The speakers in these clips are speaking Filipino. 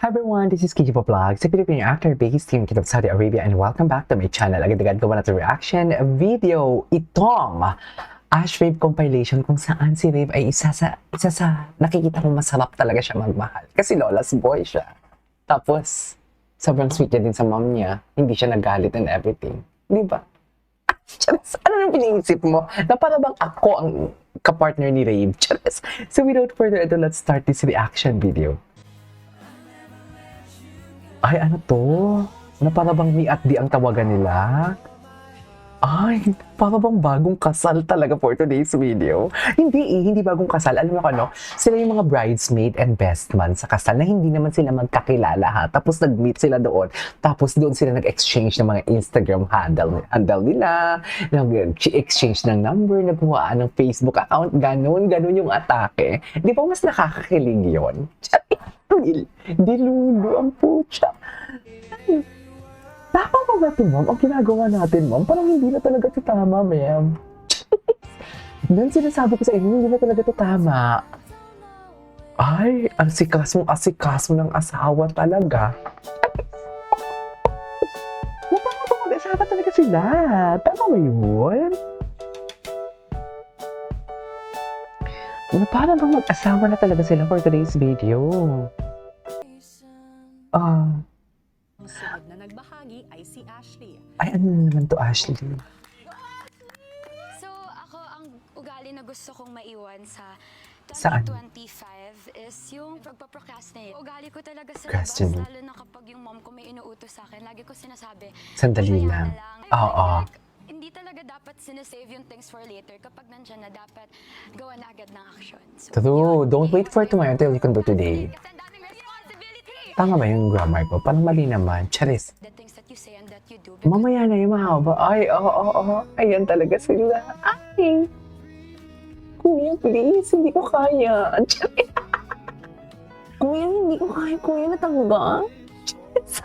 Hi everyone, this is Kiki Vlog, sa Filipino actor based here in Saudi Arabia, and welcome back to my channel. Agad-agad ko na reaction video itong Ash Rave compilation kung saan si Rave ay isa sa nakikita kong masarap talaga siya magmahal. Kasi Lola's boy siya. Tapos, sobrang sweet niya din sa mom niya. Hindi siya nagalit and everything. Di ba? Charis, ano nang piniisip mo? Na para bang ako ang kapartner ni Rave? Charis. So without further ado, let's start this reaction video. Ay, ano to? Na para bang mi at di ang tawagan nila? Ay, para bang bagong kasal talaga for today's video. Hindi bagong kasal. Alam mo ko, ano? Sila yung mga bridesmaid and best man sa kasal na hindi naman sila magkakilala, ha? Tapos nag-meet sila doon. Tapos doon sila nag-exchange ng mga Instagram handle nila. Nag-exchange ng number, nagkuhaan ng Facebook account. Ganun yung atake. Di ba mas nakakakilig yun? Dilulu ang pucha. Tama pa ba ito, ma'am? Ang ginagawa natin, ma'am, parang hindi na talaga ito tama, ma'am. Then sinasabi ko sa inyo, hindi na talaga ito tama. Ay, asikaso ng asawa talaga. Tama ba mag-asawa talaga sila? Tama ba yun? Parang bang mag-asawa na talaga sila for today's video? Sunod na nagbahagi ay si Ashley. Ay, ano naman to, Ashley? So, ako ang ugali na gusto kong maiwan sa Saan? 2025 is yung pagpaprocrastinate. Ugali ko talaga sa labas, Procrastinate. lalo na kapag yung mom ko may inuutos sa akin. Lagi ko sinasabi, Sandali "Mamaya lang." na lang." Oo. Hindi talaga dapat sinasave yung things for later. Kapag nandyan na, dapat gawa na agad ng action. So, True. yun. Don't wait for tomorrow until you can do today. Kasi ang daming responsibility. Tama ba yung grammar ko? Parang mali naman. Charis. The things that you say and that you do. Mamaya na yung mahaba. Ay, oo. Ayan talaga sila. Ay. Kuya, please. Hindi ko kaya. Charis. Kuya, hindi ko kaya. Kuya, natangga. Charis.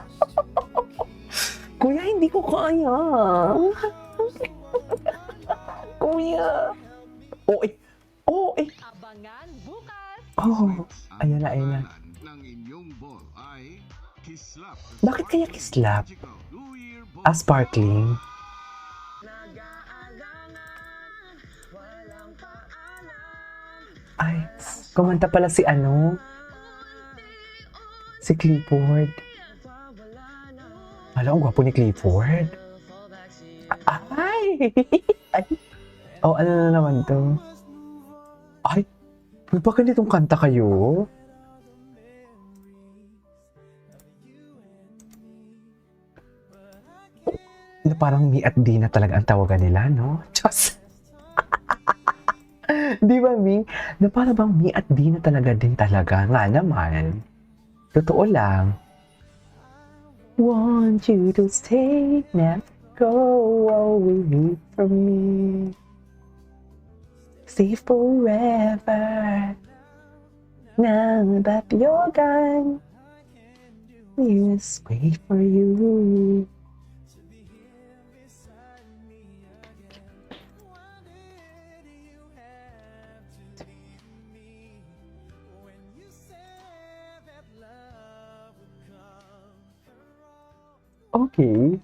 Kuya, hindi ko kaya. Kuya. Oh, eh. Abangan bukas! Oh, ayan na. Ng inyong ball ay Kislap. Bakit kaya Kislap? Sparkling. Ay, kumanta pala si ano? Si Clifford. Alam, ang gwapo ni Clifford. Ay! Ay! Oh, ano na naman to? Ay! May ba ganitong kanta kayo? Na parang Mi at Di na talaga ang tawagan nila, no? Diyos! Di ba, Mi? Na parang bang Mi at Di na talaga din talaga. Nga naman. Totoo lang. Want you to stay, never go away from me. Stay forever. Now that you're gone, yes, wait for you. Okay.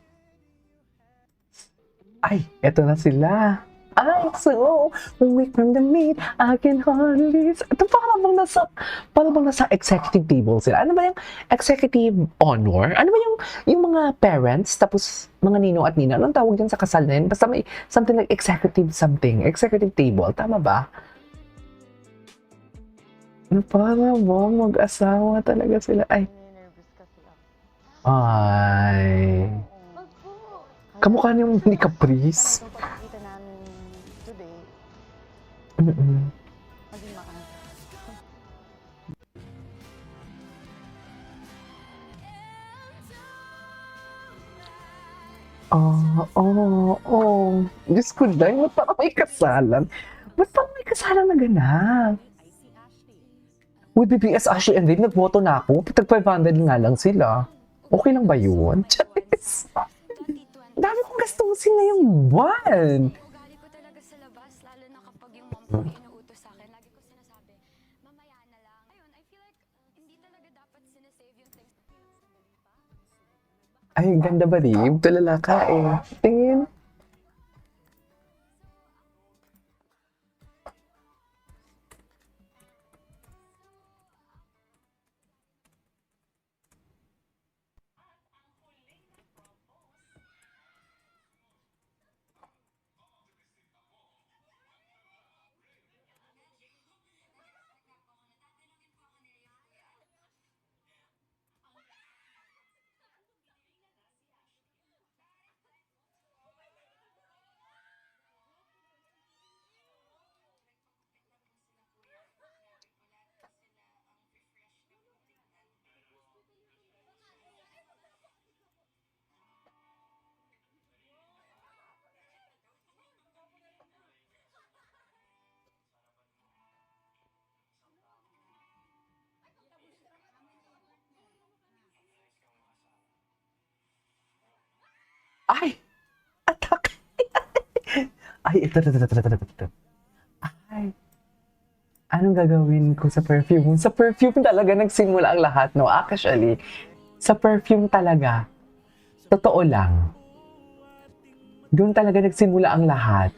Ay, eto na sila. Ay, so, away from the meet, I can hardly... Ito parang bang nasa executive table sila. Ano ba yung executive honor? Ano ba yung mga parents, tapos mga ninong at nina? Anong tawag dyan sa kasal na yun? Basta may something like executive table. Tama ba? Ano parang ba mag-asawa talaga sila? Ay. Ay. Kamukha niyong ni Caprice. Itong pagkikita namin today, Mm-mm. maging maayos. Diyos ko, Day, ba't parang may kasalan? Ba't parang may kasalan na ganap? Ay si Ashley. With BBS, Ashley and Dave, nagboto na ako. Tag 500 nga lang sila. Okay lang ba yun? Charis! 2020. Dami kong gastusin ngayong buwan! Ugali ko talaga sa labas, lalo na kapag yung mom ko may inuutos sa akin. Lagi ko sinasabi, mamaya na lang. Ayun, I feel like hindi talaga dapat sinasave yung things Ay, ganda ba, Rib? Tulala ka eh. Tingin. Ay! Attack! Ay, ito. Ay. Anong gagawin ko sa perfume? Sa perfume talaga nagsimula ang lahat, no? Actually, sa perfume talaga. Totoo lang. Doon talaga nagsimula ang lahat.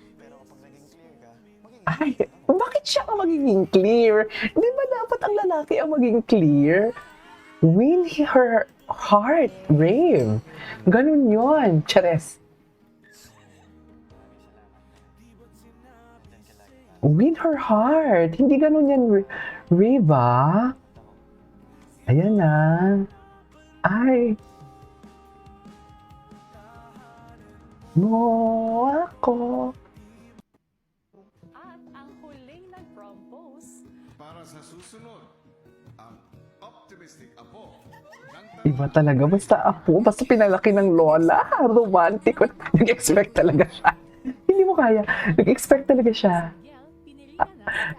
Ay, bakit siya ang magiging clear? Di ba dapat ang lalaki ang maging clear? Win her heart, Rave. Ganun yon, Chares. Win her heart. Hindi ganun yan, Rave, ah. Ayan na. Ay. Mo ako. At ang huling nag-propose, Para sa susunod, ang optimistic apo Iba talaga. Basta pinalaki ng lola. Romantic. Nag-expect talaga siya. Hindi mo kaya. Nag-expect talaga siya. Miguel, pinili niya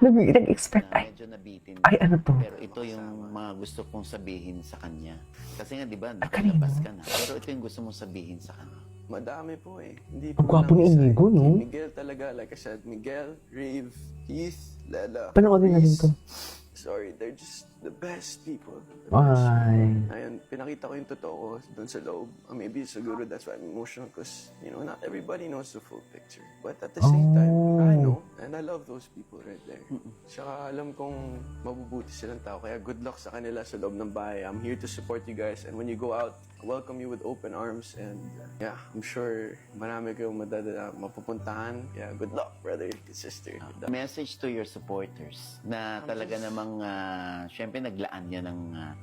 na si Nag-expect. Ay, Medyo nabitin. ay, ano to? Pero ito yung mga gusto kong sabihin sa kanya. Kasi nga, di ba, kanino? nakalabas ka na. Pero ito yung gusto mong sabihin sa kanya. Madami po eh. Hindi Ang po gwapo lang ni isa. Inigo, no? Si Miguel talaga, like I said, Miguel, Rave, Heath, Lela, Panoorin natin Reese. to. Sorry, they're just the best people. The best. Ay. Ayun, pinakita ko yung totoo ko doon sa loob. Maybe siguro that's why I'm emotional because, you know, not everybody knows the full picture. But at the same time, I know. And I love those people right there. Tsaka alam kong mabubuti silang tao. Kaya good luck sa kanila sa loob ng bahay. I'm here to support you guys. And when you go out, welcome you with open arms. And yeah, I'm sure marami kayong mapupuntahan. Yeah, good luck, brother, sister. Good luck. Message to your supporters na talaga namang, syempre naglaan niya ng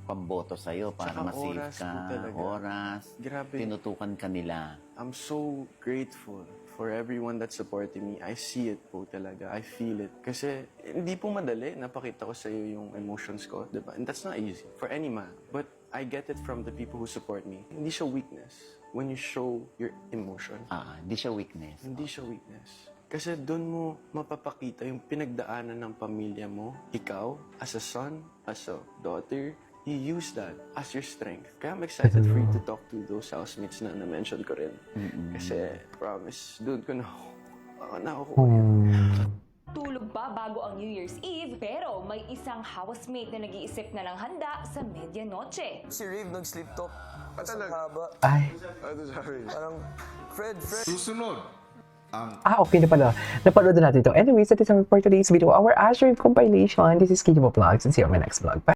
pamboto sa'yo para Tsaka ma-save oras ka. po talaga. Oras. Grabe. Tinutukan ka nila. I'm so grateful for everyone that's supporting me. I see it po talaga. I feel it. Kasi hindi po madali. Napakita ko sa iyo yung emotions ko, di ba? And that's not easy for any man. But I get it from the people who support me. Hindi siya weakness when you show your emotion. Hindi siya weakness. Hindi siya weakness. Kasi doon mo mapapakita yung pinagdaanan ng pamilya mo, ikaw, as a son, as a daughter, you use that as your strength. Kaya I'm excited for you to talk to those housemates na na-mention ko rin. Kasi, promise, doon ko nakukuha. Tulog pa bago ang New Year's Eve, pero may isang housemate na nag-iisip na ng handa sa medianoche. Si Rave nag-sleep talk. At ang talaga? haba. Ay. Ano sabi? Parang, Fred. Susunod, ang Okay na pala. Napanood na natin ito. Anyways, that is our for today's video. Our Ash Rave compilation. This is Kikimo Vlogs and see you on my next vlog. Bye!